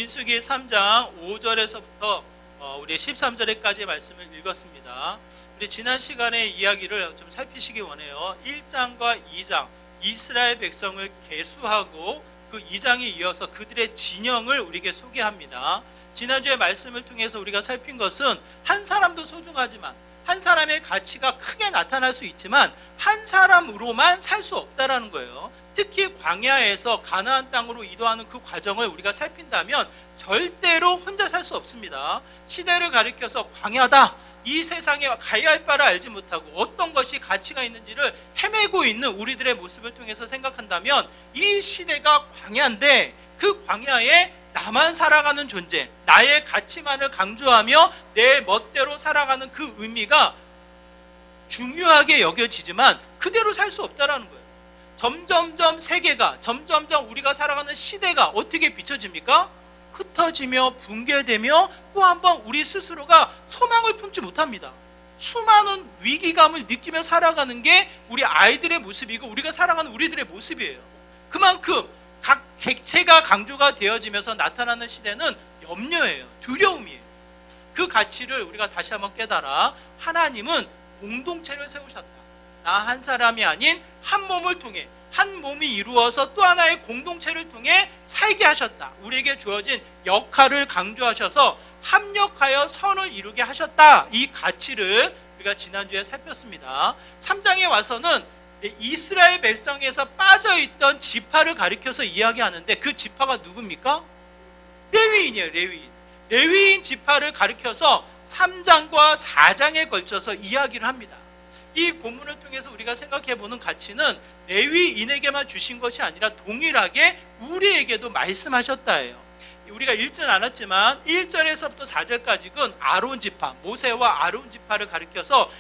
민수기 3장 5절에서부터 우리 13절에까지의 말씀을 읽었습니다. 우리 지난 시간의 이야기를 좀 살피시기 원해요. 1장과 2장 이스라엘 백성을 계수하고 그 2장에 이어서 그들의 진영을 우리에게 소개합니다. 지난주에 말씀을 통해서 우리가 살핀 것은 한 사람도 소중하지만 한 사람의 가치가 크게 나타날 수 있지만 한 사람으로만 살 수 없다라는 거예요. 특히 광야에서 가나안 땅으로 이동하는 그 과정을 우리가 살핀다면 절대로 혼자 살 수 없습니다. 시대를 가리켜서 광야다. 이 세상에 가야 할 바를 알지 못하고 어떤 것이 가치가 있는지를 헤매고 있는 우리들의 모습을 통해서 생각한다면 이 시대가 광야인데 그 광야에 나만 살아가는 존재, 나의 가치만을 강조하며 내 멋대로 살아가는 그 의미가 중요하게 여겨지지만 그대로 살 수 없다는 거예요. 점점점 세계가, 점점점 우리가 살아가는 시대가 어떻게 비춰집니까? 흩어지며 붕괴되며 또 한 번 우리 스스로가 소망을 품지 못합니다. 수많은 위기감을 느끼며 살아가는 게 우리 아이들의 모습이고 우리가 살아가는 우리들의 모습이에요. 그만큼 각 객체가 강조가 되어지면서 나타나는 시대는 염려예요. 두려움이에요. 그 가치를 우리가 다시 한번 깨달아 하나님은 공동체를 세우셨다. 나 한 사람이 아닌 한 몸을 통해 한 몸이 이루어서 또 하나의 공동체를 통해 살게 하셨다. 우리에게 주어진 역할을 강조하셔서 합력하여 선을 이루게 하셨다. 이 가치를 우리가 지난주에 살폈습니다. 3장에 와서는 이스라엘 백성에서 빠져있던 지파를 가리켜서 이야기하는데 그 지파가 누굽니까? 레위인이에요. 레위인 지파를 가리켜서 3장과 4장에 걸쳐서 이야기를 합니다. 이 본문을 통해서 우리가 생각해보는 가치는 레위인에게만 주신 것이 아니라 동일하게 우리에게도 말씀하셨다예요. 우리가 읽진 않았지만 1절에서부터 4절까지는 아론 지파, 모세와 아론 지파를 가리켜서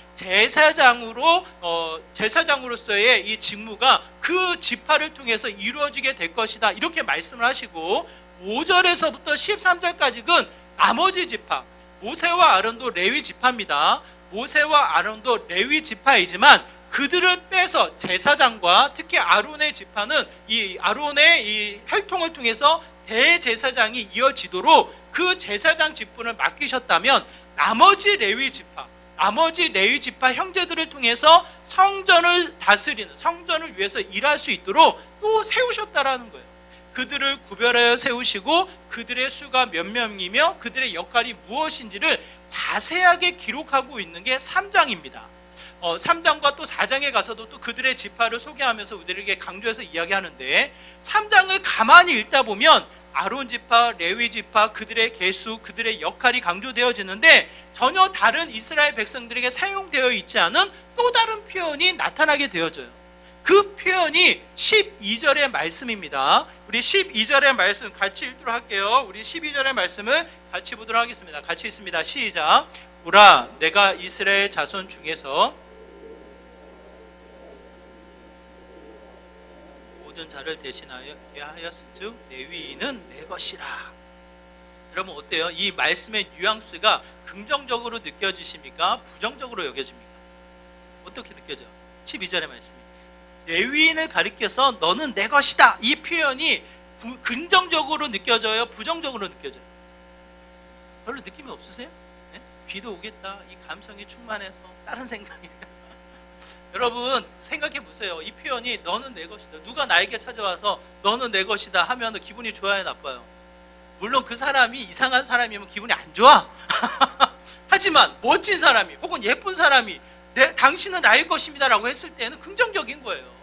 제사장으로서의 이 직무가 그 지파를 통해서 이루어지게 될 것이다. 이렇게 말씀을 하시고 5절에서부터 13절까지는 나머지 지파, 모세와 아론도 레위 지파입니다. 모세와 아론도 레위 지파이지만 그들을 빼서 제사장과 특히 아론의 지파는 이 아론의 이 혈통을 통해서 대제사장이 이어지도록 그 제사장 직분을 맡기셨다면 나머지 레위 지파 형제들을 통해서 성전을 다스리는, 성전을 위해서 일할 수 있도록 또 세우셨다라는 거예요. 그들을 구별하여 세우시고 그들의 수가 몇 명이며 그들의 역할이 무엇인지를 자세하게 기록하고 있는 게 3장입니다. 3장과 또 4장에 가서도 또 그들의 지파를 소개하면서 우리에게 강조해서 이야기하는데 3장을 가만히 읽다 보면 아론 지파, 레위 지파, 그들의 계수, 그들의 역할이 강조되어지는데 전혀 다른 이스라엘 백성들에게 사용되어 있지 않은 또 다른 표현이 나타나게 되어져요. 그 표현이 12절의 말씀입니다. 우리 12절의 말씀 같이 읽도록 할게요. 우리 12절의 말씀을 같이 보도록 하겠습니다. 같이 읽습니다. 시작. 보라, 내가 이스라엘 자손 중에서 모든 자를 대신하여 하였은즉 레위인은 내 것이라. 여러분 어때요? 이 말씀의 뉘앙스가 긍정적으로 느껴지십니까? 부정적으로 여겨집니까? 어떻게 느껴져요? 12절의 말씀이 레위인을 가리켜서 너는 내 것이다. 이 표현이 긍정적으로 느껴져요? 부정적으로 느껴져요? 별로 느낌이 없으세요? 네? 비도 오겠다. 이 감성이 충만해서 다른 생각이 여러분 생각해 보세요. 이 표현이 너는 내 것이다. 누가 나에게 찾아와서 너는 내 것이다 하면 기분이 좋아요, 나빠요? 물론 그 사람이 이상한 사람이면 기분이 안 좋아. 하지만 멋진 사람이 혹은 예쁜 사람이 당신은 나의 것입니다 라고 했을 때는 긍정적인 거예요.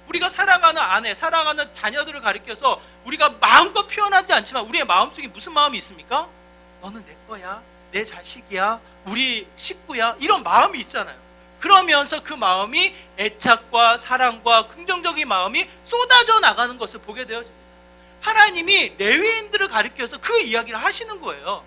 우리가 사랑하는 아내, 사랑하는 자녀들을 가리켜서 우리가 마음껏 표현하지 않지만 우리의 마음속에 무슨 마음이 있습니까? 너는 내 거야, 내 자식이야, 우리 식구야, 이런 마음이 있잖아요. 그러면서 그 마음이 애착과 사랑과 긍정적인 마음이 쏟아져 나가는 것을 보게 되어집니다. 하나님이 레위인들을 가리켜서 그 이야기를 하시는 거예요.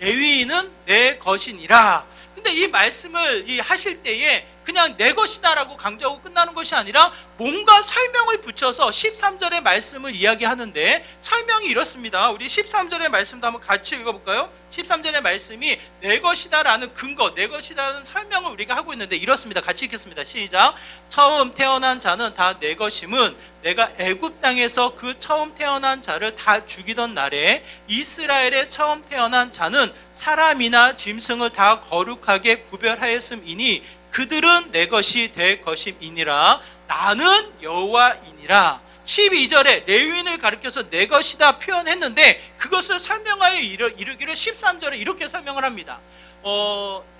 레위인은 내 것이니라. 근데 이 말씀을 하실 때에 그냥 내 것이다라고 강조하고 끝나는 것이 아니라 뭔가 설명을 붙여서 13절의 말씀을 이야기하는데 설명이 이렇습니다. 우리 13절의 말씀도 한번 같이 읽어볼까요? 13절의 말씀이 내 것이다라는 근거, 내 것이라는 설명을 우리가 하고 있는데 이렇습니다. 같이 읽겠습니다. 시작. 처음 태어난 자는 다 내 것임은 내가 애굽 땅에서 그 처음 태어난 자를 다 죽이던 날에 이스라엘의 처음 태어난 자는 사람이나 짐승을 다 거룩하게 구별하였음이니 그들은 내 것이 될 것임이니라. 나는 여호와이니라. 12절에 레위인을 가리켜서 내 것이다 표현했는데 그것을 설명하여 이르기를 13절에 이렇게 설명을 합니다.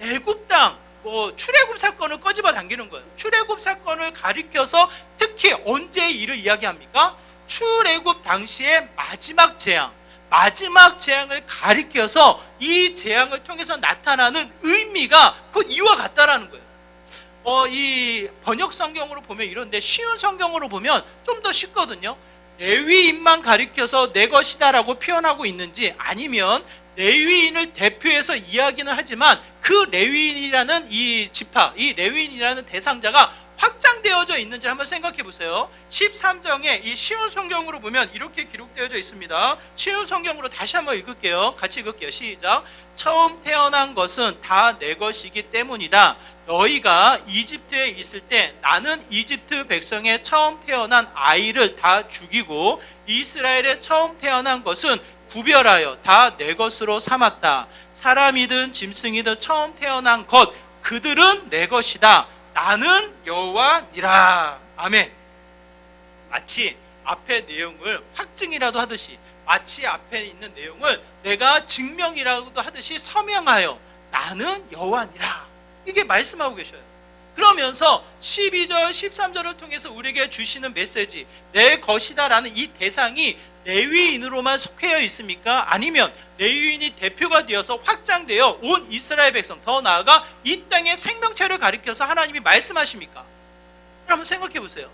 애굽 땅 출애굽 사건을 꺼집어 당기는 거예요. 출애굽 사건을 가리켜서 특히 언제 일을 이야기합니까? 출애굽 당시의 마지막 재앙을 가리켜서 이 재앙을 통해서 나타나는 의미가 곧 이와 같다라는 거예요. 이 번역 성경으로 보면 이런데 쉬운 성경으로 보면 좀 더 쉽거든요. 레위인만 가리켜서 내 것이다라고 표현하고 있는지 아니면 레위인을 대표해서 이야기는 하지만 그 레위인이라는 이 지파, 이 레위인이라는 대상자가 확장되어져 있는지 한번 생각해 보세요. 13장에 이 쉬운 성경으로 보면 이렇게 기록되어져 있습니다. 쉬운 성경으로 다시 한번 읽을게요. 같이 읽을게요. 시작. 처음 태어난 것은 다 내 것이기 때문이다. 너희가 이집트에 있을 때 나는 이집트 백성의 처음 태어난 아이를 다 죽이고 이스라엘의 처음 태어난 것은 구별하여 다 내 것으로 삼았다. 사람이든 짐승이든 처음 태어난 것 그들은 내 것이다. 나는 여호와니라. 아멘. 마치 앞에 내용을 확증이라도 하듯이 마치 앞에 있는 내용을 내가 증명이라고도 하듯이 서명하여 나는 여호와니라. 이게 말씀하고 계셔요. 그러면서 12절 13절을 통해서 우리에게 주시는 메시지 내 것이다라는 이 대상이 레위인으로만 속해 있습니까? 아니면 레위인이 대표가 되어서 확장되어 온 이스라엘 백성 더 나아가 이 땅의 생명체를 가리켜서 하나님이 말씀하십니까? 여러분 생각해 보세요.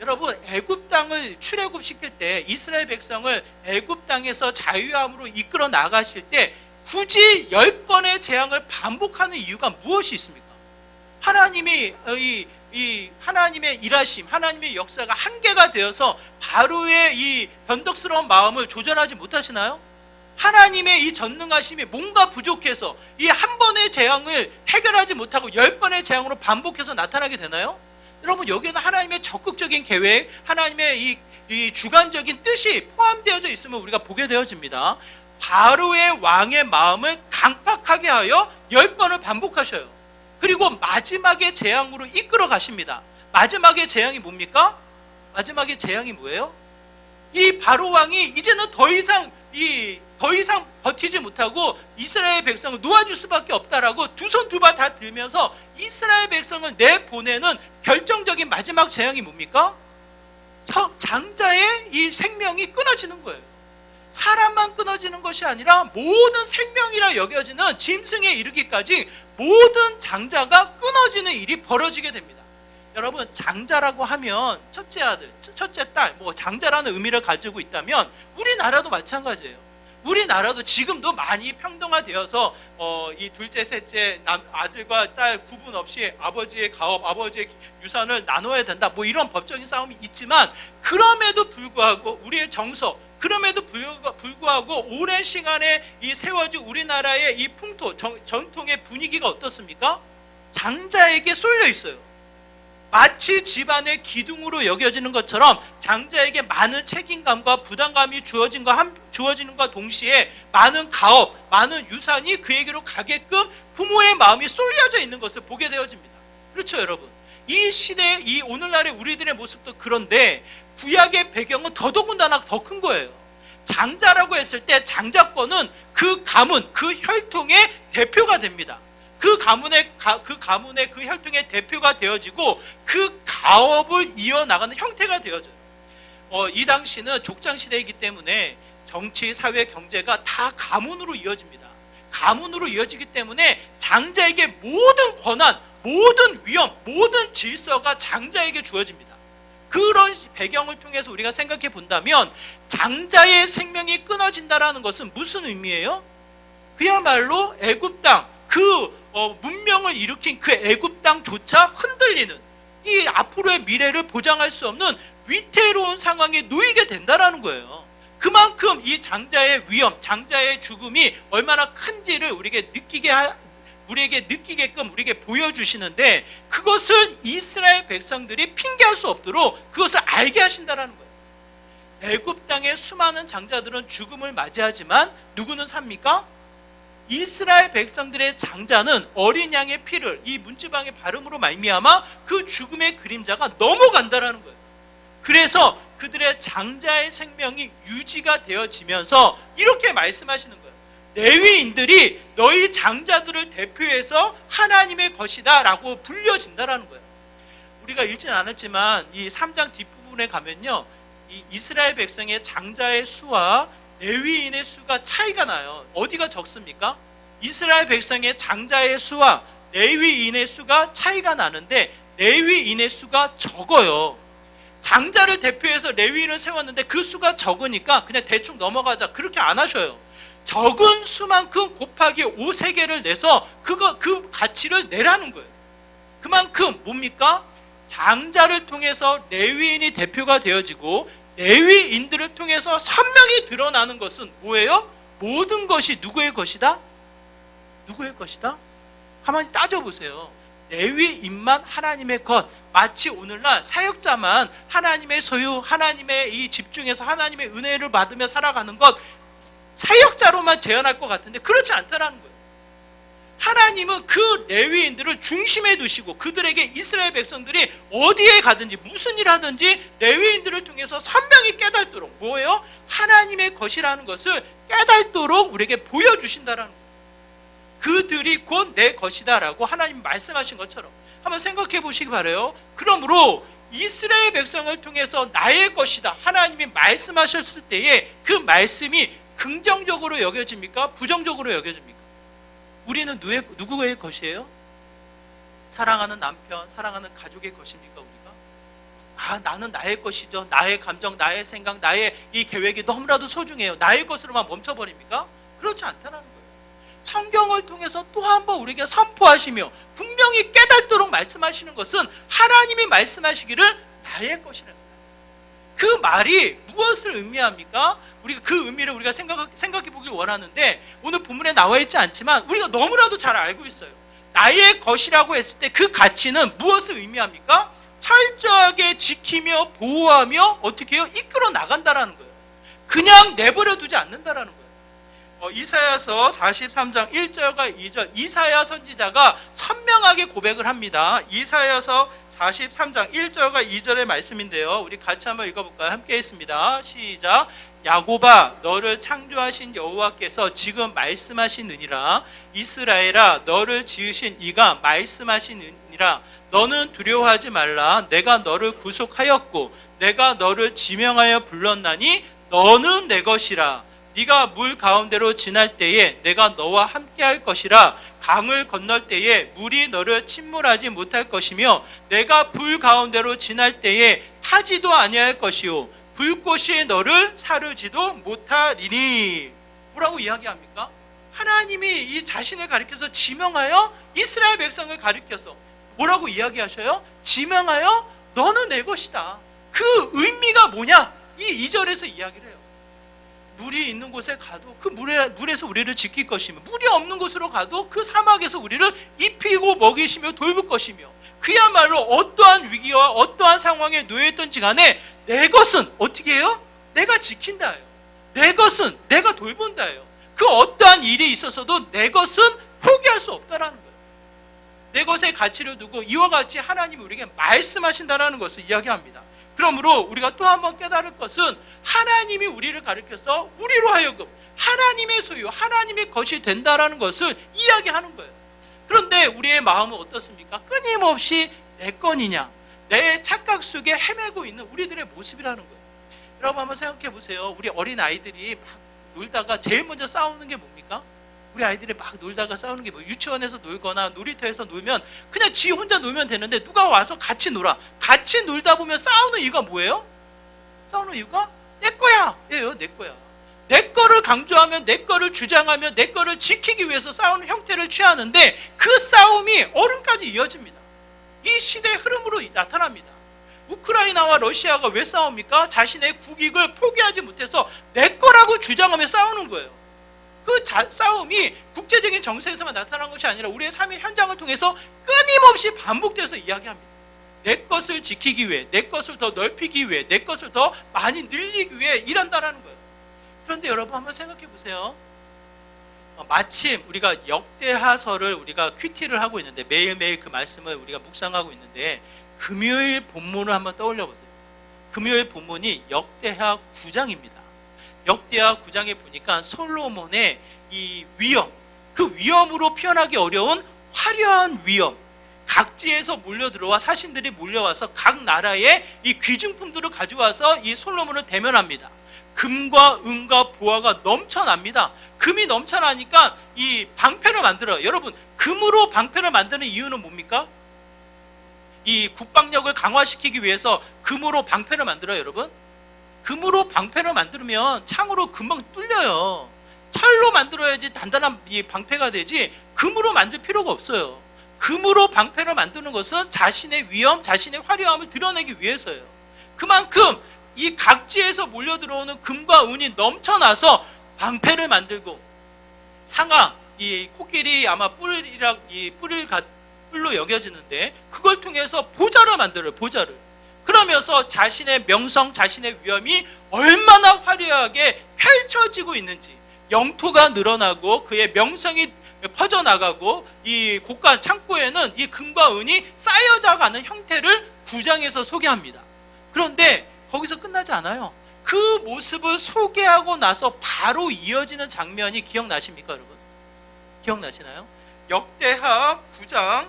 여러분 애굽 땅을 출애굽시킬 때 이스라엘 백성을 애굽 땅에서 자유함으로 이끌어 나가실 때 굳이 10번의 재앙을 반복하는 이유가 무엇이 있습니까? 하나님의 하나님의 일하심, 하나님의 역사가 한계가 되어서 바로의 이 변덕스러운 마음을 조절하지 못하시나요? 하나님의 이 전능하심이 뭔가 부족해서 이 한 번의 재앙을 해결하지 못하고 10번의 재앙으로 반복해서 나타나게 되나요? 여러분 여기에는 하나님의 적극적인 계획, 하나님의 이 주관적인 뜻이 포함되어져 있음을 우리가 보게 되어집니다. 바로의 왕의 마음을 강팍하게 하여 10번을 반복하셔요. 그리고 마지막의 재앙으로 이끌어 가십니다. 마지막의 재앙이 뭡니까? 마지막의 재앙이 뭐예요? 이 바로 왕이 이제는 더 이상 버티지 못하고 이스라엘 백성을 놓아줄 수밖에 없다라고 두 손 두 발 다 들면서 이스라엘 백성을 내보내는 결정적인 마지막 재앙이 뭡니까? 장자의 이 생명이 끊어지는 거예요. 사람만 끊어지는 것이 아니라 모든 생명이라 여겨지는 짐승에 이르기까지 모든 장자가 끊어지는 일이 벌어지게 됩니다. 여러분 장자라고 하면 첫째 아들, 첫째 딸, 장자라는 의미를 가지고 있다면 우리나라도 마찬가지예요. 우리나라도 지금도 많이 평등화되어서 이 둘째, 셋째 아들과 딸 구분 없이 아버지의 가업, 아버지의 유산을 나눠야 된다. 이런 법적인 싸움이 있지만 그럼에도 불구하고 우리의 정서, 그럼에도 불구하고 오랜 시간에 이 세워진 우리나라의 이 풍토, 전통의 분위기가 어떻습니까? 장자에게 쏠려 있어요. 마치 집안의 기둥으로 여겨지는 것처럼 장자에게 많은 책임감과 부담감이 주어지는과 동시에 많은 가업, 많은 유산이 그에게로 가게끔 부모의 마음이 쏠려져 있는 것을 보게 되어집니다. 그렇죠, 여러분? 이 시대, 이 오늘날의 우리들의 모습도 그런데 구약의 배경은 더더군다나 더 큰 거예요. 장자라고 했을 때 장자권은 그 가문, 그 혈통의 대표가 됩니다. 그 가문의 그 혈통의 대표가 되어지고 그 가업을 이어나가는 형태가 되어져요. 이 당시는 족장 시대이기 때문에 정치, 사회, 경제가 다 가문으로 이어집니다. 가문으로 이어지기 때문에 장자에게 모든 권한, 모든 위엄, 모든 질서가 장자에게 주어집니다. 그런 배경을 통해서 우리가 생각해 본다면 장자의 생명이 끊어진다는 것은 무슨 의미예요? 그야말로 애굽 땅, 문명을 일으킨 그 애굽 땅조차 흔들리는, 이 앞으로의 미래를 보장할 수 없는 위태로운 상황에 놓이게 된다라는 거예요. 그만큼 이 장자의 위험, 장자의 죽음이 얼마나 큰지를 우리에게 느끼게끔 우리에게 보여주시는데, 그것을 이스라엘 백성들이 핑계할 수 없도록 그것을 알게 하신다라는 거예요. 애굽 땅의 수많은 장자들은 죽음을 맞이하지만 누구는 삽니까? 이스라엘 백성들의 장자는 어린 양의 피를 이 문지방의 발음으로 말미암아 그 죽음의 그림자가 넘어간다라는 거예요. 그래서 그들의 장자의 생명이 유지가 되어지면서 이렇게 말씀하시는 거예요. 레위인들이 너희 장자들을 대표해서 하나님의 것이다 라고 불려진다라는 거예요. 우리가 읽지는 않았지만 이 3장 뒷부분에 가면요, 이 이스라엘 백성의 장자의 수와 레위인의 수가 차이가 나요. 어디가 적습니까? 이스라엘 백성의 장자의 수와 레위인의 수가 차이가 나는데 레위인의 수가 적어요. 장자를 대표해서 레위인을 세웠는데 그 수가 적으니까 그냥 대충 넘어가자, 그렇게 안 하셔요. 적은 수만큼 곱하기 5세계를 내서 그 가치를 내라는 거예요. 그만큼 뭡니까? 장자를 통해서 레위인이 대표가 되어지고 레위인들을 통해서 선명히 드러나는 것은 뭐예요? 모든 것이 누구의 것이다? 누구의 것이다? 가만히 따져보세요. 레위인만 하나님의 것, 마치 오늘날 사역자만 하나님의 소유, 하나님의 이 집중해서 하나님의 은혜를 받으며 살아가는 것, 사역자로만 제한할 것 같은데 그렇지 않다라는 거예요. 하나님은 그 레위인들을 중심에 두시고 그들에게 이스라엘 백성들이 어디에 가든지 무슨 일을 하든지 레위인들을 통해서 선명히 깨닫도록, 뭐예요? 하나님의 것이라는 것을 깨닫도록 우리에게 보여주신다라는 거예요. 그들이 곧 내 것이다 라고 하나님 말씀하신 것처럼 한번 생각해 보시기 바라요. 그러므로 이스라엘 백성을 통해서 나의 것이다 하나님이 말씀하셨을 때에 그 말씀이 긍정적으로 여겨집니까? 부정적으로 여겨집니까? 우리는 누구의 것이에요? 사랑하는 남편, 사랑하는 가족의 것입니까? 우리가? 나는 나의 것이죠. 나의 감정, 나의 생각, 나의 이 계획이 너무나도 소중해요. 나의 것으로만 멈춰버립니까? 그렇지 않다는 거예요. 성경을 통해서 또 한 번 우리에게 선포하시며 분명히 깨닫도록 말씀하시는 것은 하나님이 말씀하시기를 나의 것이라는 거예요. 그 말이 무엇을 의미합니까? 우리가 그 의미를 우리가 생각해 보길 원하는데 오늘 본문에 나와 있지 않지만 우리가 너무나도 잘 알고 있어요. 나의 것이라고 했을 때 그 가치는 무엇을 의미합니까? 철저하게 지키며 보호하며 어떻게 해요? 이끌어 나간다라는 거예요. 그냥 내버려 두지 않는다라는 거예요. 이사야서 43장 1절과 2절 이사야 선지자가 선명하게 고백을 합니다. 이사야서 43장 1절과 2절의 말씀인데요, 우리 같이 한번 읽어볼까요? 함께 있습니다. 시작. 야곱아, 너를 창조하신 여호와께서 지금 말씀하시느니라. 이스라엘아, 너를 지으신 이가 말씀하시느니라. 너는 두려워하지 말라. 내가 너를 구속하였고 내가 너를 지명하여 불렀나니 너는 내 것이라. 네가 물 가운데로 지날 때에 내가 너와 함께할 것이라. 강을 건널 때에 물이 너를 침몰하지 못할 것이며 내가 불 가운데로 지날 때에 타지도 아니할 것이요 불꽃이 너를 사르지도 못하리니. 뭐라고 이야기합니까? 하나님이 이 자신을 가리켜서 지명하여 이스라엘 백성을 가리켜서 뭐라고 이야기하셔요? 지명하여 너는 내 것이다. 그 의미가 뭐냐? 이 2절에서 이야기를 해요. 물이 있는 곳에 가도 그 물에서 우리를 지킬 것이며 물이 없는 곳으로 가도 그 사막에서 우리를 입히고 먹이시며 돌볼 것이며 그야말로 어떠한 위기와 어떠한 상황에 놓여있던지 간에 내 것은 어떻게 해요? 내가 지킨다예요. 내 것은 내가 돌본다예요. 그 어떠한 일이 있어서도 내 것은 포기할 수 없다라는 거예요. 내 것에 가치를 두고 이와 같이 하나님이 우리에게 말씀하신다라는 것을 이야기합니다. 그러므로 우리가 또 한 번 깨달을 것은 하나님이 우리를 가리켜서 우리로 하여금 하나님의 소유, 하나님의 것이 된다라는 것을 이야기하는 거예요. 그런데 우리의 마음은 어떻습니까? 끊임없이 내 건이냐, 내 착각 속에 헤매고 있는 우리들의 모습이라는 거예요. 여러분 한번 생각해 보세요. 우리 어린 아이들이 막 놀다가 제일 먼저 싸우는 게 뭡니까? 우리 아이들이 막 놀다가 싸우는 게 뭐 유치원에서 놀거나 놀이터에서 놀면 그냥 지 혼자 놀면 되는데 누가 와서 같이 놀아. 같이 놀다 보면 싸우는 이유가 뭐예요? 싸우는 이유가 내 거야. 예요, 내 거야. 내 거를 강조하며 내 거를 주장하며 내 거를 지키기 위해서 싸우는 형태를 취하는데 그 싸움이 어른까지 이어집니다. 이 시대의 흐름으로 나타납니다. 우크라이나와 러시아가 왜 싸웁니까? 자신의 국익을 포기하지 못해서 내 거라고 주장하며 싸우는 거예요. 그 싸움이 국제적인 정세에서만 나타난 것이 아니라 우리의 삶의 현장을 통해서 끊임없이 반복돼서 이야기합니다. 내 것을 지키기 위해, 내 것을 더 넓히기 위해, 내 것을 더 많이 늘리기 위해 일한다라는 거예요. 그런데 여러분 한번 생각해 보세요. 마침 우리가 역대하서를 우리가 큐티를 하고 있는데 매일매일 그 말씀을 우리가 묵상하고 있는데 금요일 본문을 한번 떠올려 보세요. 금요일 본문이 역대하 9장입니다. 역대하 9장에 보니까 솔로몬의 이 위엄, 그 위엄으로 표현하기 어려운 화려한 위엄, 각지에서 몰려들어와 사신들이 몰려와서 각 나라의 이 귀중품들을 가져와서 이 솔로몬을 대면합니다. 금과 은과 보화가 넘쳐납니다. 금이 넘쳐나니까 이 방패를 만들어요. 여러분, 금으로 방패를 만드는 이유는 뭡니까? 이 국방력을 강화시키기 위해서 금으로 방패를 만들어요. 여러분, 금으로 방패를 만들면 창으로 금방 뚫려요. 철로 만들어야지 단단한 이 방패가 되지 금으로 만들 필요가 없어요. 금으로 방패를 만드는 것은 자신의 위엄, 자신의 화려함을 드러내기 위해서예요. 그만큼 이 각지에서 몰려들어오는 금과 은이 넘쳐나서 방패를 만들고, 상아, 이 코끼리 아마 뿔로 여겨지는데 그걸 통해서 보좌를 만들어요. 보좌를. 그러면서 자신의 명성, 자신의 위엄이 얼마나 화려하게 펼쳐지고 있는지, 영토가 늘어나고 그의 명성이 퍼져나가고 이 고가 창고에는 이 금과 은이 쌓여져가는 형태를 9장에서 소개합니다. 그런데 거기서 끝나지 않아요. 그 모습을 소개하고 나서 바로 이어지는 장면이 기억나십니까, 여러분? 기억나시나요? 역대하 9장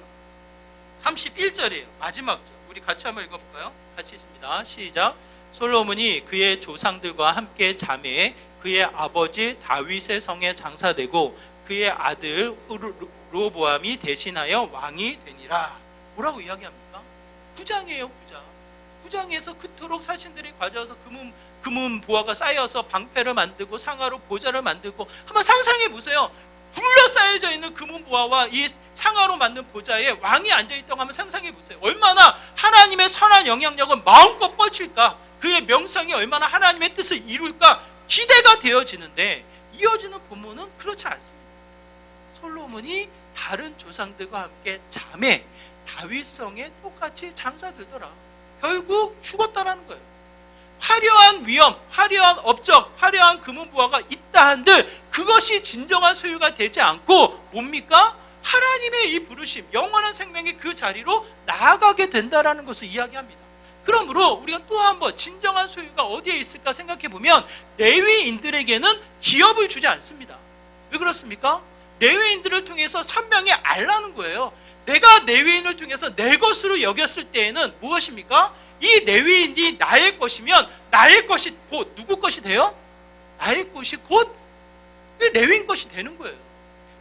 31절이에요. 마지막 절. 우리 같이 한번 읽어볼까요? 같이 있습니다. 시작. 솔로몬이 그의 조상들과 함께 잠에 그의 아버지 다윗의 성에 장사되고 그의 아들 르호보암이 대신하여 왕이 되니라. 뭐라고 이야기합니까? 9장이에요. 9장. 9장에서 그토록 사신들이 가져와서 금은 보화가 쌓여서 방패를 만들고 상하로 보좌를 만들고, 한번 상상해 보세요. 둘러싸여져 있는 금은 보화와 이 상하로 만든 보좌에 왕이 앉아있다고 하면 상상해 보세요. 얼마나 하나님의 선한 영향력을 마음껏 뻗칠까, 그의 명성이 얼마나 하나님의 뜻을 이룰까 기대가 되어지는데, 이어지는 본문은 그렇지 않습니다. 솔로몬이 다른 조상들과 함께 잠에 다윗성에 똑같이 장사들더라. 결국 죽었다라는 거예요. 화려한 위엄, 화려한 업적, 화려한 금은보화가 있다 한들 그것이 진정한 소유가 되지 않고 뭡니까? 하나님의 이 부르심, 영원한 생명의 그 자리로 나아가게 된다라는 것을 이야기합니다. 그러므로 우리가 또 한 번 진정한 소유가 어디에 있을까 생각해 보면 레위인들에게는 기업을 주지 않습니다. 왜 그렇습니까? 레위인들을 통해서 선명히 알라는 거예요. 내가 레위인을 통해서 내 것으로 여겼을 때에는 무엇입니까? 이 레위인이 나의 것이면 나의 것이 곧 누구 것이 돼요? 나의 것이 곧 레위인 것이 되는 거예요.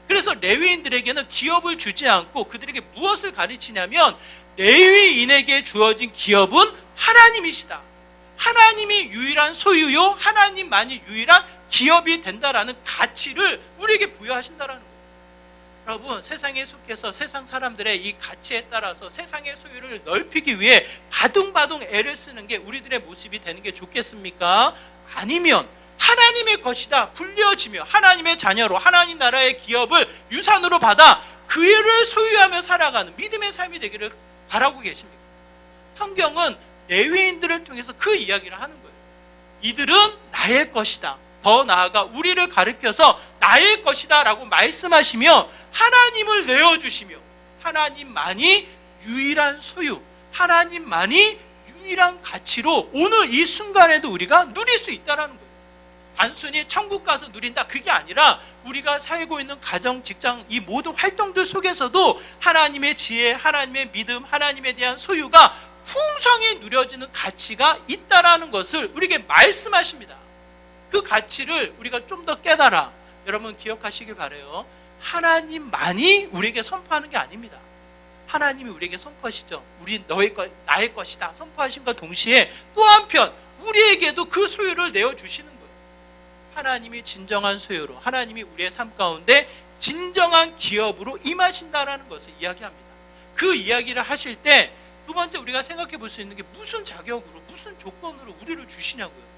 그래서 레위인들에게는 기업을 주지 않고 그들에게 무엇을 가르치냐면, 레위인에게 주어진 기업은 하나님이시다. 하나님이 유일한 소유요, 하나님만이 유일한 기업이 된다라는 가치를 우리에게 부여하신다라는 거예요. 여러분, 세상에 속해서 세상 사람들의 이 가치에 따라서 세상의 소유를 넓히기 위해 바둥바둥 애를 쓰는 게 우리들의 모습이 되는 게 좋겠습니까? 아니면 하나님의 것이다 불려지며 하나님의 자녀로 하나님 나라의 기업을 유산으로 받아 그 일을 소유하며 살아가는 믿음의 삶이 되기를 바라고 계십니까? 성경은 레위인들을 통해서 그 이야기를 하는 거예요. 이들은 나의 것이다. 더 나아가 우리를 가르쳐서 나의 것이다 라고 말씀하시며 하나님을 내어주시며 하나님만이 유일한 소유, 하나님만이 유일한 가치로 오늘 이 순간에도 우리가 누릴 수 있다는 거예요. 단순히 천국 가서 누린다 그게 아니라 우리가 살고 있는 가정, 직장 이 모든 활동들 속에서도 하나님의 지혜, 하나님의 믿음, 하나님에 대한 소유가 풍성히 누려지는 가치가 있다라는 것을 우리에게 말씀하십니다. 그 가치를 우리가 좀 더 깨달아 여러분 기억하시길 바라요. 하나님만이 우리에게 선포하는 게 아닙니다. 하나님이 우리에게 선포하시죠. 우리 나의 것이다 선포하심과 동시에 또 한편 우리에게도 그 소유를 내어주시는 거예요. 하나님이 진정한 소유로, 하나님이 우리의 삶 가운데 진정한 기업으로 임하신다라는 것을 이야기합니다. 그 이야기를 하실 때 두 번째 우리가 생각해 볼 수 있는 게 무슨 자격으로, 무슨 조건으로 우리를 주시냐고요.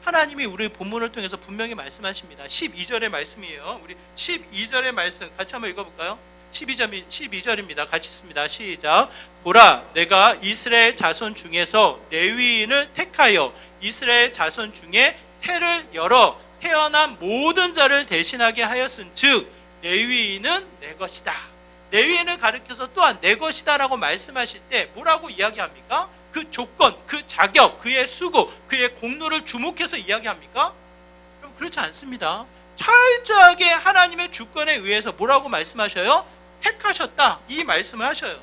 하나님이 우리 본문을 통해서 분명히 말씀하십니다. 12절의 말씀이에요. 우리 12절의 말씀 같이 한번 읽어볼까요? 12절입니다. 같이 읽습니다. 시작. 보라, 내가 이스라엘 자손 중에서 레위인을 택하여 이스라엘 자손 중에 태를 열어 태어난 모든 자를 대신하게 하였은즉 레위인은 내 것이다. 레위인을 가리켜서 또한 내 것이다 라고 말씀하실 때 뭐라고 이야기합니까? 그 조건, 그 자격, 그의 수고, 그의 공로를 주목해서 이야기합니까? 그럼 그렇지 않습니다. 철저하게 하나님의 주권에 의해서 뭐라고 말씀하셔요? 택하셨다, 이 말씀을 하셔요.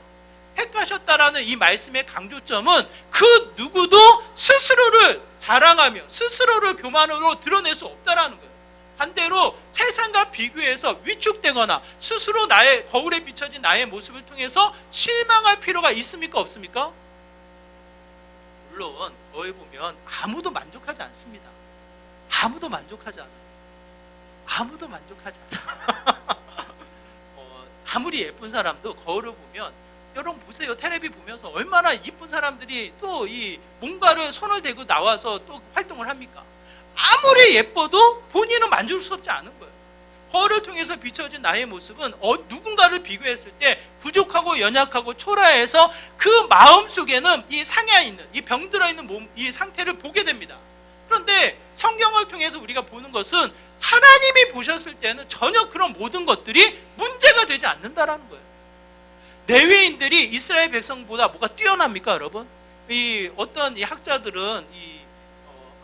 택하셨다라는 이 말씀의 강조점은 그 누구도 스스로를 자랑하며 스스로를 교만으로 드러낼 수 없다라는 거예요. 반대로 세상과 비교해서 위축되거나 스스로 나의 거울에 비춰진 나의 모습을 통해서 실망할 필요가 있습니까? 없습니까? 물론 거울 보면 아무도 만족하지 않습니다. 아무도 만족하지 않아요. 아무도 만족하지 않아요. 아무리 예쁜 사람도 거울을 보면, 여러분 보세요. 텔레비 보면서 얼마나 이쁜 사람들이 또 이 뭔가를 손을 대고 나와서 또 활동을 합니까? 아무리 예뻐도 본인은 만족스럽지 않은 거예요. 거울을 통해서 비춰진 나의 모습은 누군가를 비교했을 때 부족하고 연약하고 초라해서 그 마음 속에는 이 상해 있는, 이 병들어 있는 몸, 이 상태를 보게 됩니다. 그런데 성경을 통해서 우리가 보는 것은 하나님이 보셨을 때는 전혀 그런 모든 것들이 문제가 되지 않는다라는 거예요. 레위인들이 이스라엘 백성보다 뭐가 뛰어납니까, 여러분? 이 어떤 이 학자들은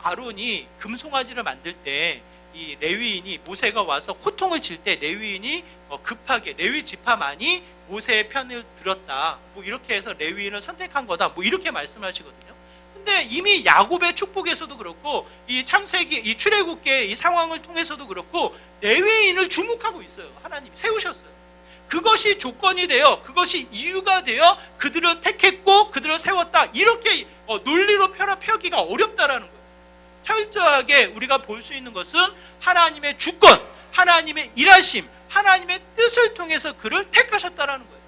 아론이 금송아지를 만들 때 이 레위인이, 모세가 와서 호통을 칠 때 레위인이 급하게 레위 지파만이 모세의 편을 들었다, 뭐 이렇게 해서 레위인을 선택한 거다, 뭐 이렇게 말씀하시거든요. 근데 이미 야곱의 축복에서도 그렇고 이 창세기, 이 출애굽기의 이 상황을 통해서도 그렇고 레위인을 주목하고 있어요. 하나님이 세우셨어요. 그것이 조건이 되어, 그것이 이유가 되어 그들을 택했고 그들을 세웠다, 이렇게 논리로 펴기가 어렵다라는 거예요. 철저하게 우리가 볼 수 있는 것은 하나님의 주권, 하나님의 일하심, 하나님의 뜻을 통해서 그를 택하셨다라는 거예요.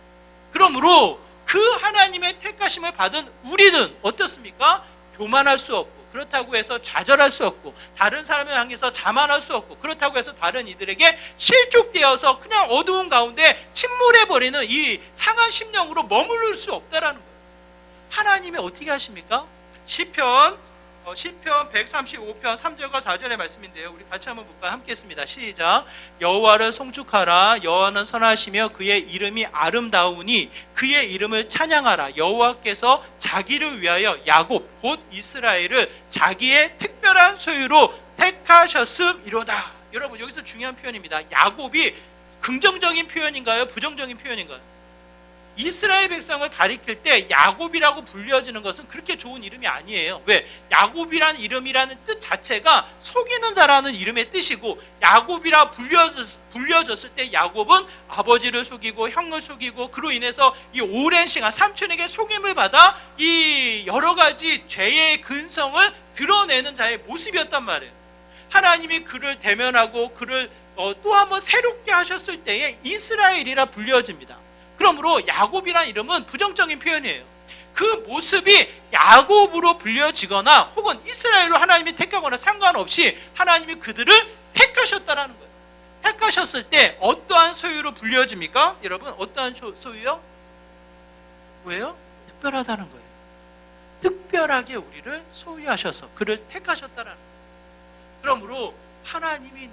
그러므로 그 하나님의 택하심을 받은 우리는 어떻습니까? 교만할 수 없고, 그렇다고 해서 좌절할 수 없고, 다른 사람을 향해서 자만할 수 없고, 그렇다고 해서 다른 이들에게 실족되어서 그냥 어두운 가운데 침몰해버리는 이 상한 심령으로 머무를 수 없다라는 거예요. 하나님이 어떻게 하십니까? 시편 135편 3절과 4절의 말씀인데요. 우리 같이 한번 볼까요? 함께 했습니다. 시작. 여호와를 송축하라. 여호와는 선하시며 그의 이름이 아름다우니 그의 이름을 찬양하라. 여호와께서 자기를 위하여 야곱 곧 이스라엘을 자기의 특별한 소유로 택하셨음이로다. 여러분, 여기서 중요한 표현입니다. 야곱이 긍정적인 표현인가요? 부정적인 표현인가요? 이스라엘 백성을 가리킬 때 야곱이라고 불려지는 것은 그렇게 좋은 이름이 아니에요. 왜? 야곱이라는 이름이라는 뜻 자체가 속이는 자라는 이름의 뜻이고, 야곱이라 불려졌을 때 야곱은 아버지를 속이고 형을 속이고, 그로 인해서 이 오랜 시간 삼촌에게 속임을 받아 이 여러 가지 죄의 근성을 드러내는 자의 모습이었단 말이에요. 하나님이 그를 대면하고 그를 또 한번 새롭게 하셨을 때에 이스라엘이라 불려집니다. 그러므로 야곱이라는 이름은 부정적인 표현이에요. 그 모습이 야곱으로 불려지거나 혹은 이스라엘로 하나님이 택하거나 상관없이 하나님이 그들을 택하셨다라는 거예요. 택하셨을 때 어떠한 소유로 불려집니까? 여러분, 어떠한 소유요? 왜요? 특별하다는 거예요. 특별하게 우리를 소유하셔서 그를 택하셨다라는 거예요. 그러므로 하나님이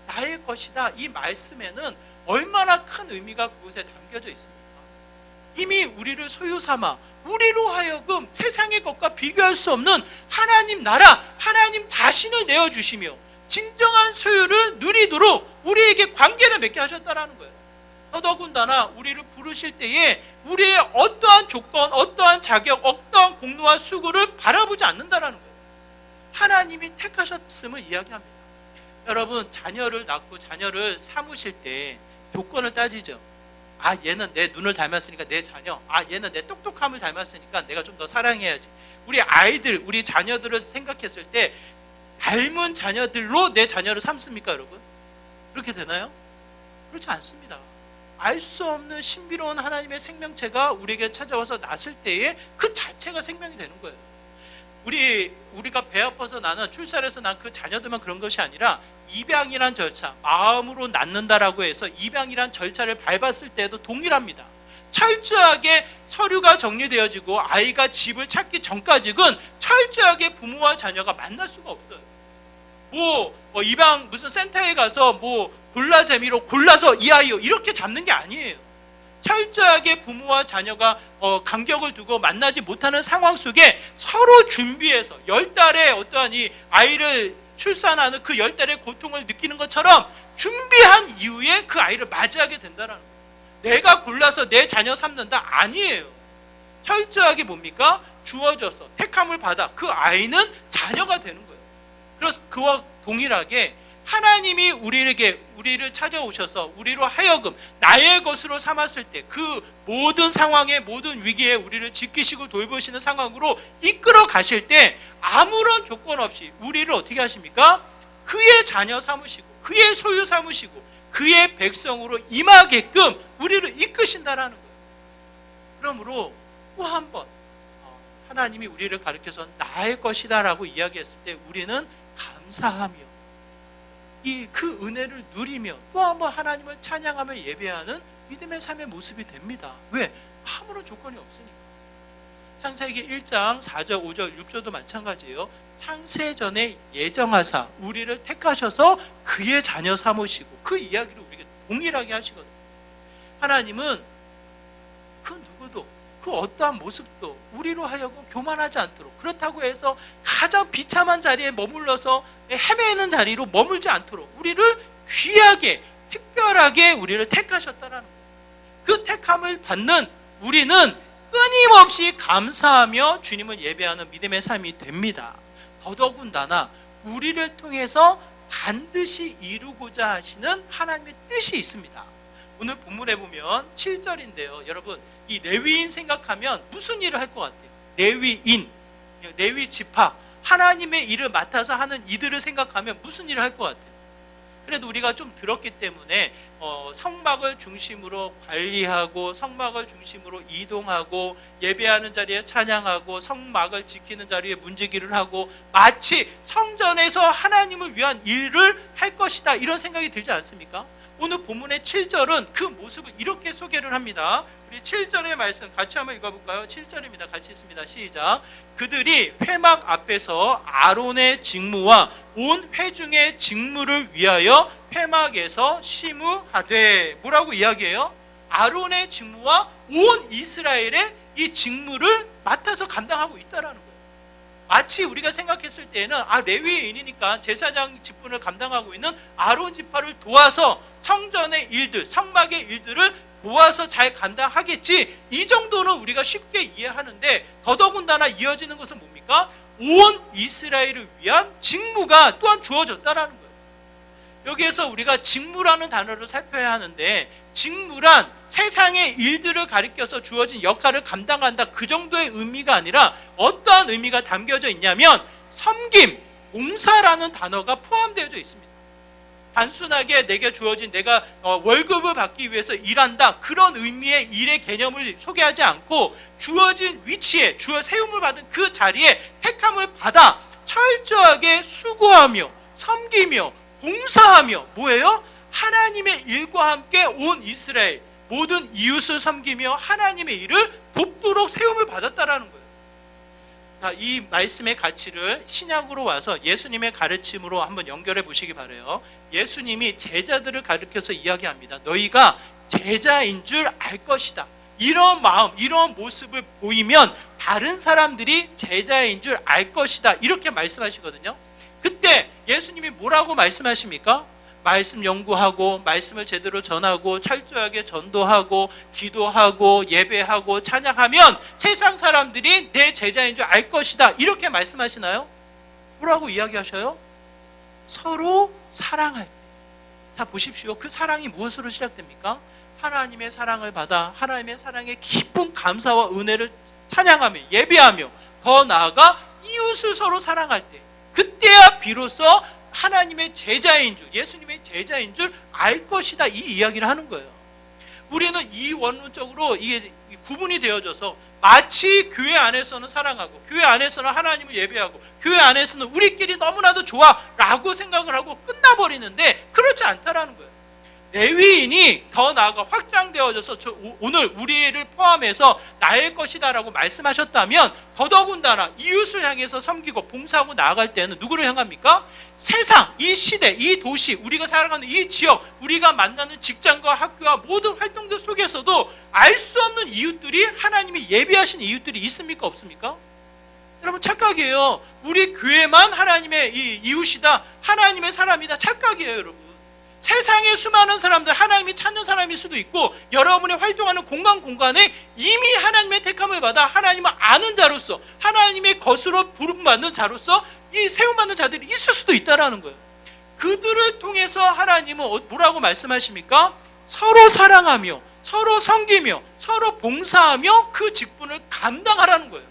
나의 것이다, 이 말씀에는 얼마나 큰 의미가 그곳에 담겨져 있습니까? 이미 우리를 소유 삼아 우리로 하여금 세상의 것과 비교할 수 없는 하나님 나라, 하나님 자신을 내어주시며 진정한 소유를 누리도록 우리에게 관계를 맺게 하셨다는 거예요. 더더군다나 우리를 부르실 때에 우리의 어떠한 조건, 어떠한 자격, 어떠한 공로와 수고를 바라보지 않는다는 거예요. 하나님이 택하셨음을 이야기합니다. 여러분, 자녀를 낳고 자녀를 삼으실 때 조건을 따지죠. 아, 얘는 내 눈을 닮았으니까 내 자녀. 아, 얘는 내 똑똑함을 닮았으니까 내가 좀 더 사랑해야지. 우리 아이들, 우리 자녀들을 생각했을 때 닮은 자녀들로 내 자녀를 삼습니까, 여러분? 그렇게 되나요? 그렇지 않습니다. 알 수 없는 신비로운 하나님의 생명체가 우리에게 찾아와서 났을 때에 그 자체가 생명이 되는 거예요. 우리가 배 아파서 나는 출산해서 난 그 자녀들만 그런 것이 아니라 입양이란 절차, 마음으로 낳는다라고 해서 입양이란 절차를 밟았을 때도 동일합니다. 철저하게 서류가 정리되어지고 아이가 집을 찾기 전까지는 철저하게 부모와 자녀가 만날 수가 없어요. 입양 무슨 센터에 가서 골라 재미로 골라서 이 아이요 이렇게 잡는 게 아니에요. 철저하게 부모와 자녀가 간격을 두고 만나지 못하는 상황 속에 서로 준비해서 10달에 어떠한 이 아이를 출산하는 그 10달의 고통을 느끼는 것처럼 준비한 이후에 그 아이를 맞이하게 된다는 거예요. 내가 골라서 내 자녀 삼는다? 아니에요. 철저하게 뭡니까? 주어져서 택함을 받아 그 아이는 자녀가 되는 거예요. 그래서 그와 동일하게 하나님이 우리를 찾아오셔서 우리로 하여금 나의 것으로 삼았을 때 그 모든 상황에 모든 위기에 우리를 지키시고 돌보시는 상황으로 이끌어 가실 때 아무런 조건 없이 우리를 어떻게 하십니까? 그의 자녀 삼으시고 그의 소유 삼으시고 그의 백성으로 임하게끔 우리를 이끄신다라는 거예요. 그러므로 또 한 번 하나님이 우리를 가르쳐서 나의 것이다라고 이야기했을 때 우리는 감사하며 그 은혜를 누리며 또 한 번 하나님을 찬양하며 예배하는 믿음의 삶의 모습이 됩니다. 왜? 아무런 조건이 없으니까. 창세기 1장 4절, 5절, 6절도 마찬가지예요. 창세전에 예정하사 우리를 택하셔서 그의 자녀 삼으시고 그 이야기를 우리에게 동일하게 하시거든요. 하나님은 그 누구도 그 어떠한 모습도 우리로 하여금 교만하지 않도록, 그렇다고 해서 가장 비참한 자리에 머물러서 헤매는 자리로 머물지 않도록 우리를 귀하게 특별하게 우리를 택하셨다는 거예요. 그 택함을 받는 우리는 끊임없이 감사하며 주님을 예배하는 믿음의 삶이 됩니다. 더더군다나 우리를 통해서 반드시 이루고자 하시는 하나님의 뜻이 있습니다. 오늘 본문에 보면 7절인데요. 여러분, 이 레위인 생각하면 무슨 일을 할 것 같아요? 레위인, 레위 지파, 하나님의 일을 맡아서 하는 이들을 생각하면 무슨 일을 할 것 같아요? 그래도 우리가 좀 들었기 때문에 성막을 중심으로 관리하고 성막을 중심으로 이동하고 예배하는 자리에 찬양하고 성막을 지키는 자리에 문지기를 하고 마치 성전에서 하나님을 위한 일을 할 것이다, 이런 생각이 들지 않습니까? 오늘 본문의 7절은 그 모습을 이렇게 소개를 합니다. 우리 7절의 말씀 같이 한번 읽어볼까요? 7절입니다. 같이 있습니다. 시작. 그들이 회막 앞에서 아론의 직무와 온 회중의 직무를 위하여 회막에서 심우하되, 뭐라고 이야기해요? 아론의 직무와 온 이스라엘의 이 직무를 맡아서 감당하고 있다라는 거예요. 마치 우리가 생각했을 때에는 레위인이니까 제사장 직분을 감당하고 있는 아론 지파를 도와서 성전의 일들, 성막의 일들을 도와서 잘 감당하겠지, 이 정도는 우리가 쉽게 이해하는데 더더군다나 이어지는 것은 뭡니까? 온 이스라엘을 위한 직무가 또한 주어졌다라는 거예요. 여기에서 우리가 직무라는 단어를 살펴야 하는데, 직무란 세상의 일들을 가리켜서 주어진 역할을 감당한다, 그 정도의 의미가 아니라 어떠한 의미가 담겨져 있냐면 섬김, 봉사라는 단어가 포함되어져 있습니다. 단순하게 내게 주어진 내가 월급을 받기 위해서 일한다, 그런 의미의 일의 개념을 소개하지 않고 주어진 위치에 세움을 받은 그 자리에 택함을 받아 철저하게 수고하며 섬기며 봉사하며 뭐예요? 하나님의 일과 함께 온 이스라엘 모든 이웃을 섬기며 하나님의 일을 돕도록 세움을 받았다라는 거예요. 자, 이 말씀의 가치를 신약으로 와서 예수님의 가르침으로 한번 연결해 보시기 바라요. 예수님이 제자들을 가르쳐서 이야기합니다. 너희가 제자인 줄 알 것이다. 이런 마음, 이런 모습을 보이면 다른 사람들이 제자인 줄 알 것이다, 이렇게 말씀하시거든요. 그때 예수님이 뭐라고 말씀하십니까? 말씀 연구하고 말씀을 제대로 전하고 철저하게 전도하고 기도하고 예배하고 찬양하면 세상 사람들이 내 제자인 줄 알 것이다, 이렇게 말씀하시나요? 뭐라고 이야기하셔요? 서로 사랑할 때. 자, 보십시오. 그 사랑이 무엇으로 시작됩니까? 하나님의 사랑을 받아 하나님의 사랑에 기쁜 감사와 은혜를 찬양하며 예배하며 더 나아가 이웃을 서로 사랑할 때, 그때야 비로소 하나님의 제자인 줄, 예수님의 제자인 줄 알 것이다, 이 이야기를 하는 거예요. 우리는 이 원론적으로 이게 구분이 되어져서 마치 교회 안에서는 사랑하고 교회 안에서는 하나님을 예배하고 교회 안에서는 우리끼리 너무나도 좋아 라고 생각을 하고 끝나버리는데, 그렇지 않다라는 거예요. 레위인이 더 나아가 확장되어져서 오늘 우리를 포함해서 나의 것이다 라고 말씀하셨다면, 더더군다나 이웃을 향해서 섬기고 봉사하고 나아갈 때는 누구를 향합니까? 세상, 이 시대, 이 도시, 우리가 살아가는 이 지역, 우리가 만나는 직장과 학교와 모든 활동들 속에서도 알 수 없는 이웃들이, 하나님이 예비하신 이웃들이 있습니까? 없습니까? 여러분, 착각이에요. 우리 교회만 하나님의 이웃이다, 하나님의 사람이다, 착각이에요. 여러분, 세상의 수많은 사람들, 하나님이 찾는 사람일 수도 있고, 여러분이 활동하는 공간에 이미 하나님의 택함을 받아 하나님을 아는 자로서, 하나님의 것으로 부름받는 자로서 이 세움받는 자들이 있을 수도 있다라는 거예요. 그들을 통해서 하나님은 뭐라고 말씀하십니까? 서로 사랑하며 서로 섬기며 서로 봉사하며 그 직분을 감당하라는 거예요.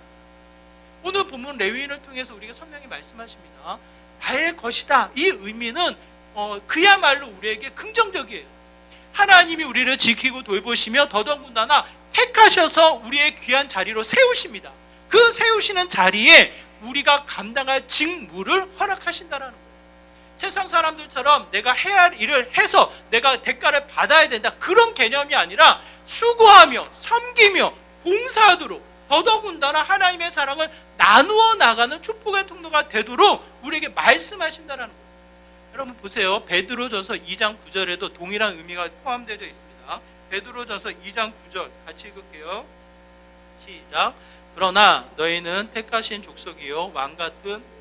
오늘 본문 레위인을 통해서 우리가 선명히 말씀하십니다. 나의 것이다, 이 의미는 그야말로 우리에게 긍정적이에요. 하나님이 우리를 지키고 돌보시며 더더군다나 택하셔서 우리의 귀한 자리로 세우십니다. 그 세우시는 자리에 우리가 감당할 직무를 허락하신다는 거예요. 세상 사람들처럼 내가 해야 할 일을 해서 내가 대가를 받아야 된다, 그런 개념이 아니라 수고하며 섬기며 봉사하도록, 더더군다나 하나님의 사랑을 나누어 나가는 축복의 통로가 되도록 우리에게 말씀하신다는 거예요. 여러분 보세요. 베드로전서 2장 9절에도 동일한 의미가 포함되어 있습니다. 베드로전서 2장 9절 같이 읽을게요. 시작. 그러나 너희는 택하신 족속이요 왕같은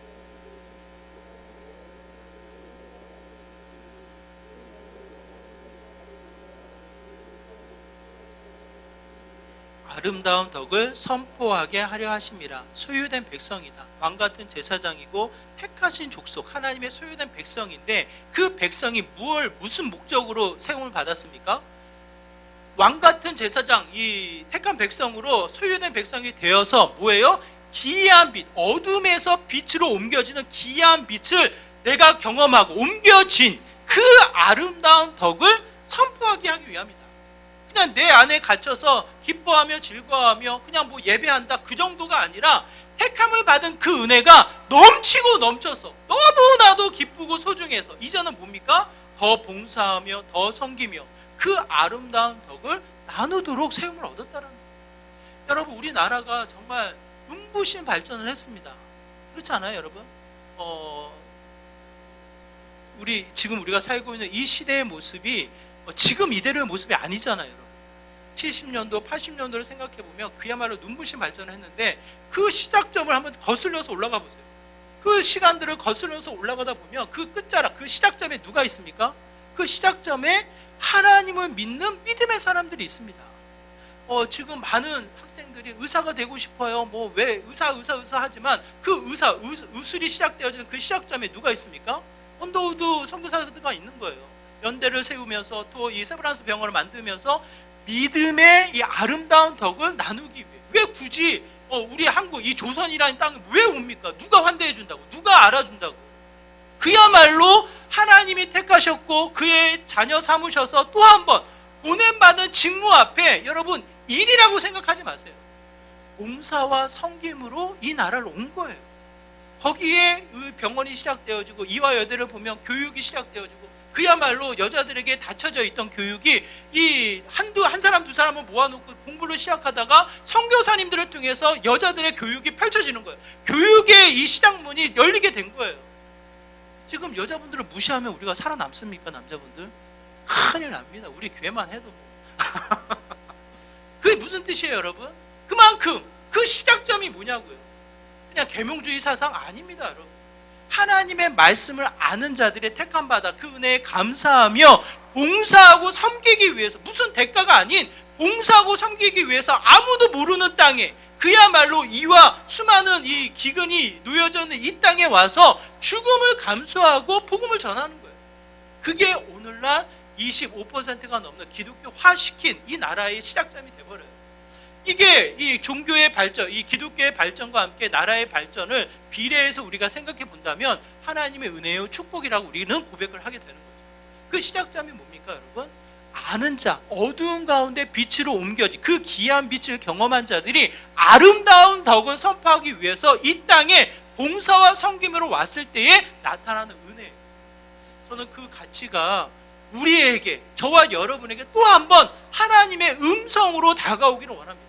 아름다운 덕을 선포하게 하려 하심이라. 소유된 백성이다. 왕같은 제사장이고 택하신 족속, 하나님의 소유된 백성인데, 그 백성이 무슨 목적으로 세움을 받았습니까? 왕같은 제사장, 이 택한 백성으로 소유된 백성이 되어서 뭐예요? 기이한 빛, 어둠에서 빛으로 옮겨지는 기이한 빛을 내가 경험하고 옮겨진 그 아름다운 덕을 선포하게 하기 위함이다. 그냥 내 안에 갇혀서 기뻐하며 즐거워하며 그냥 뭐 예배한다, 그 정도가 아니라 택함을 받은 그 은혜가 넘치고 넘쳐서 너무나도 기쁘고 소중해서 이제는 뭡니까? 더 봉사하며 더 섬기며 그 아름다운 덕을 나누도록 세움을 얻었다는 거예요. 여러분, 우리나라가 정말 눈부신 발전을 했습니다. 그렇지 않아요, 여러분? 지금 우리가 살고 있는 이 시대의 모습이 지금 이대로의 모습이 아니잖아요, 여러분. 70년도, 80년도를 생각해보면 그야말로 눈부신 발전을 했는데, 그 시작점을 한번 거슬려서 올라가 보세요. 그 시간들을 거슬려서 올라가다 보면 그 끝자락, 그 시작점에 누가 있습니까? 그 시작점에 하나님을 믿는 믿음의 사람들이 있습니다. 지금 많은 학생들이 의사가 되고 싶어요. 왜 의사 하지만 그 의술이 시작되어지는 그 시작점에 누가 있습니까? 언더우드 선교사가 있는 거예요. 연대를 세우면서 또 이 세브란스 병원을 만들면서 믿음의 이 아름다운 덕을 나누기 위해, 왜 굳이 우리 한국 이 조선이라는 땅에 왜 옵니까? 누가 환대해 준다고? 누가 알아준다고? 그야말로 하나님이 택하셨고 그의 자녀 삼으셔서 또 한 번 보냄받은 직무 앞에, 여러분, 일이라고 생각하지 마세요. 봉사와 섬김으로 이 나라를 온 거예요. 거기에 병원이 시작되어지고 이화여대를 보면 교육이 시작되어지고, 그야말로 여자들에게 닫혀져 있던 교육이 한 사람 두 사람을 모아놓고 공부를 시작하다가 선교사님들을 통해서 여자들의 교육이 펼쳐지는 거예요. 교육의 이 시작문이 열리게 된 거예요. 지금 여자분들을 무시하면 우리가 살아남습니까? 남자분들? 큰일 납니다. 우리 교회만 해도. 그게 무슨 뜻이에요, 여러분? 그만큼 그 시작점이 뭐냐고요? 그냥 계명주의 사상 아닙니다, 여러분. 하나님의 말씀을 아는 자들의 택함받아 그 은혜에 감사하며 봉사하고 섬기기 위해서, 무슨 대가가 아닌 봉사하고 섬기기 위해서 아무도 모르는 땅에, 그야말로 이와 수많은 이 기근이 놓여져 있는 이 땅에 와서 죽음을 감수하고 복음을 전하는 거예요. 그게 오늘날 25%가 넘는 기독교화시킨 이 나라의 시작점이 돼버려요. 이게 이 종교의 발전, 이 기독교의 발전과 함께 나라의 발전을 비례해서 우리가 생각해 본다면 하나님의 은혜요 축복이라고 우리는 고백을 하게 되는 거죠. 그 시작점이 뭡니까 여러분? 아는 자, 어두운 가운데 빛으로 옮겨진 그 귀한 빛을 경험한 자들이 아름다운 덕을 선포하기 위해서 이 땅에 봉사와 섬김으로 왔을 때에 나타나는 은혜예요. 저는 그 가치가 우리에게, 저와 여러분에게 또 한 번 하나님의 음성으로 다가오기를 원합니다.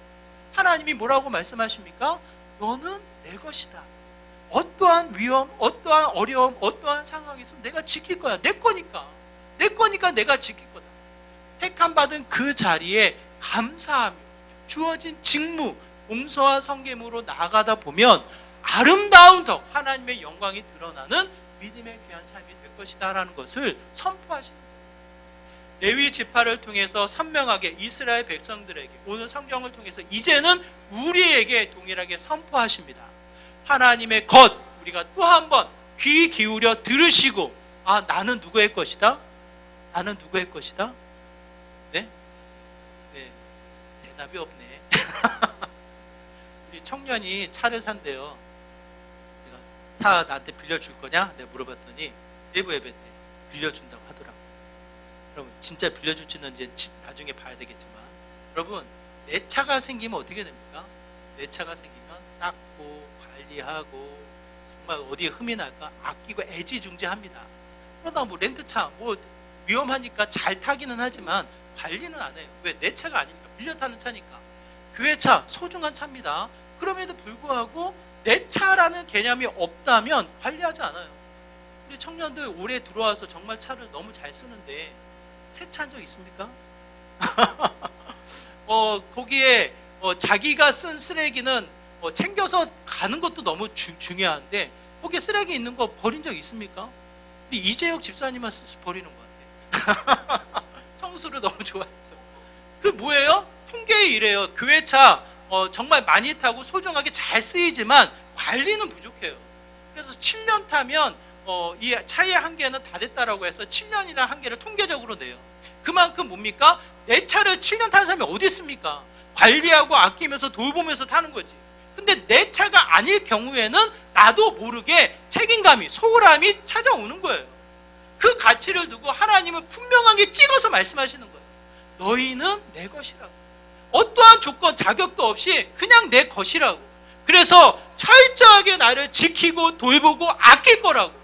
하나님이 뭐라고 말씀하십니까? 너는 내 것이다. 어떠한 위험, 어떠한 어려움, 어떠한 상황에서 내가 지킬 거야. 내 거니까 내가 지킬 거다. 택함 받은 그 자리에 감사하며 주어진 직무, 봉사와 섬김으로 나아가다 보면 아름다운 덕, 하나님의 영광이 드러나는 믿음의 귀한 삶이 될 것이다 라는 것을 선포하시는 거예요. 레위 지파를 통해서 선명하게 이스라엘 백성들에게, 오늘 성경을 통해서 이제는 우리에게 동일하게 선포하십니다. 하나님의 것, 우리가 또 한 번 귀 기울여 들으시고, 아, 나는 누구의 것이다? 나는 누구의 것이다? 네? 네, 대답이 없네. 우리 청년이 차를 산대요. 제가 차 나한테 빌려줄 거냐? 내가 물어봤더니 일부 예배 때 빌려준다고 하더라고요. 여러분, 진짜 빌려줄지는 이제 나중에 봐야 되겠지만, 여러분, 내 차가 생기면 어떻게 됩니까? 내 차가 생기면 닦고 관리하고 정말 어디에 흠이 날까 아끼고 애지중지합니다. 그러다 뭐 렌트차 뭐 위험하니까 잘 타기는 하지만 관리는 안 해요. 왜? 내 차가 아니니까, 빌려 타는 차니까. 교회차 소중한 차입니다. 그럼에도 불구하고 내 차라는 개념이 없다면 관리하지 않아요. 우리 청년들 올해 들어와서 정말 차를 너무 잘 쓰는데 세차한 적 있습니까? 거기에 자기가 쓴 쓰레기는 챙겨서 가는 것도 너무 중요한데 거기에 쓰레기 있는 거 버린 적 있습니까? 우리 이재혁 집사님만 버리는 것 같아요. 청소를 너무 좋아해서. 그 뭐예요? 통계에 이래요. 교회차 정말 많이 타고 소중하게 잘 쓰이지만 관리는 부족해요. 그래서 7년 타면 이 차의 한계는 다 됐다라고 해서 7년이라는 한계를 통계적으로 내요. 그만큼 뭡니까? 내 차를 7년 타는 사람이 어디 있습니까? 관리하고 아끼면서 돌보면서 타는 거지. 근데 내 차가 아닐 경우에는 나도 모르게 책임감이, 소홀함이 찾아오는 거예요. 그 가치를 두고 하나님은 분명하게 찍어서 말씀하시는 거예요. 너희는 내 것이라고. 어떠한 조건, 자격도 없이 그냥 내 것이라고. 그래서 철저하게 나를 지키고 돌보고 아낄 거라고.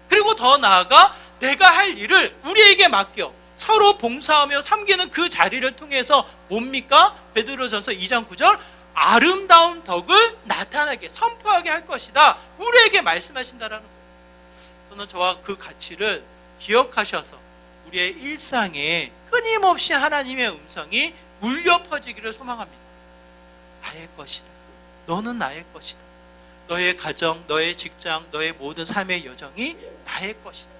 그리고 더 나아가 내가 할 일을 우리에게 맡겨 서로 봉사하며 섬기는 그 자리를 통해서 뭡니까? 베드로전서 2장 9절 아름다운 덕을 나타나게 선포하게 할 것이다. 우리에게 말씀하신다라는 거예요. 저는 저와 그 가치를 기억하셔서 우리의 일상에 끊임없이 하나님의 음성이 울려 퍼지기를 소망합니다. 나의 것이다. 너는 나의 것이다. 너의 가정, 너의 직장, 너의 모든 삶의 여정이 나의 것이다.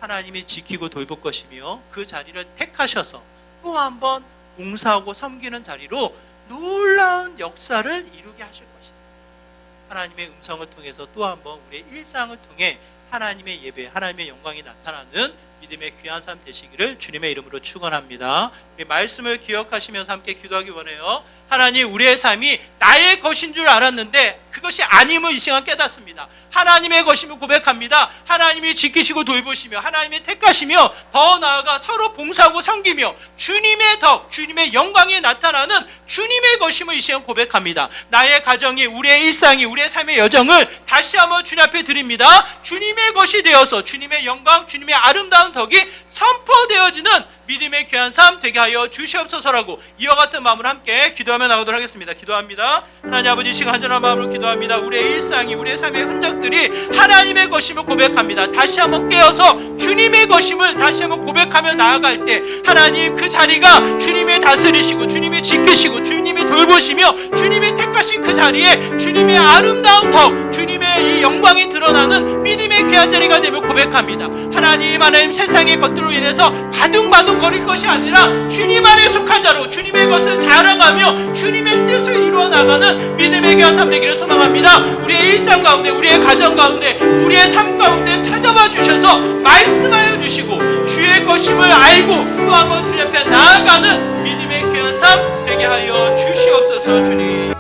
하나님이 지키고 돌볼 것이며 그 자리를 택하셔서 또 한 번 봉사하고 섬기는 자리로 놀라운 역사를 이루게 하실 것이다. 하나님의 음성을 통해서 또 한 번 우리의 일상을 통해 하나님의 예배, 하나님의 영광이 나타나는 믿음의 귀한 삶 되시기를 주님의 이름으로 축원합니다. 말씀을 기억하시면서 함께 기도하기 원해요. 하나님, 우리의 삶이 나의 것인 줄 알았는데 그것이 아님을 이 시간 깨닫습니다. 하나님의 것임을 고백합니다. 하나님이 지키시고 돌보시며 하나님이 택하시며 더 나아가 서로 봉사하고 섬기며 주님의 덕, 주님의 영광이 나타나는 주님의 것임을 이 시간 고백합니다. 나의 가정이, 우리의 일상이, 우리의 삶의 여정을 다시 한번 주님 앞에 드립니다. 주님의 것이 되어서 주님의 영광, 주님의 아름다운 덕이 선포되어지는 믿음의 귀한 삶 되게 하여 주시옵소서라고 이와 같은 마음으로 함께 기도하며 나가도록 하겠습니다. 기도합니다. 하나님 아버지, 시간 간절한 마음으로 기도합니다. 우리의 일상이, 우리의 삶의 흔적들이 하나님의 것임을 고백합니다. 다시 한번 깨어서 주님의 것임을 다시 한번 고백하며 나아갈 때 하나님, 그 자리가 주님이 다스리시고 주님이 지키시고 주님이 돌보시며 주님이 택하신 그 자리에 주님의 아름다운 덕, 주님의 이 영광이 드러나는 믿음의 귀한 자리가 되며 고백합니다. 하나님 세상의 것들로 인해서 바둥바둥 거릴 것이 아니라 주님 안에 속한 자로 주님의 것을 자랑하며 주님의 뜻을 이루어 나가는 믿음의 귀한 삶 되기를 소망합니다. 우리의 일상 가운데, 우리의 가정 가운데, 우리의 삶 가운데 찾아와 주셔서 말씀하여 주시고 주의 것임을 알고 또 한번 주님 앞에 나아가는 믿음의 귀한 삶 되게 하여 주시옵소서. 주님.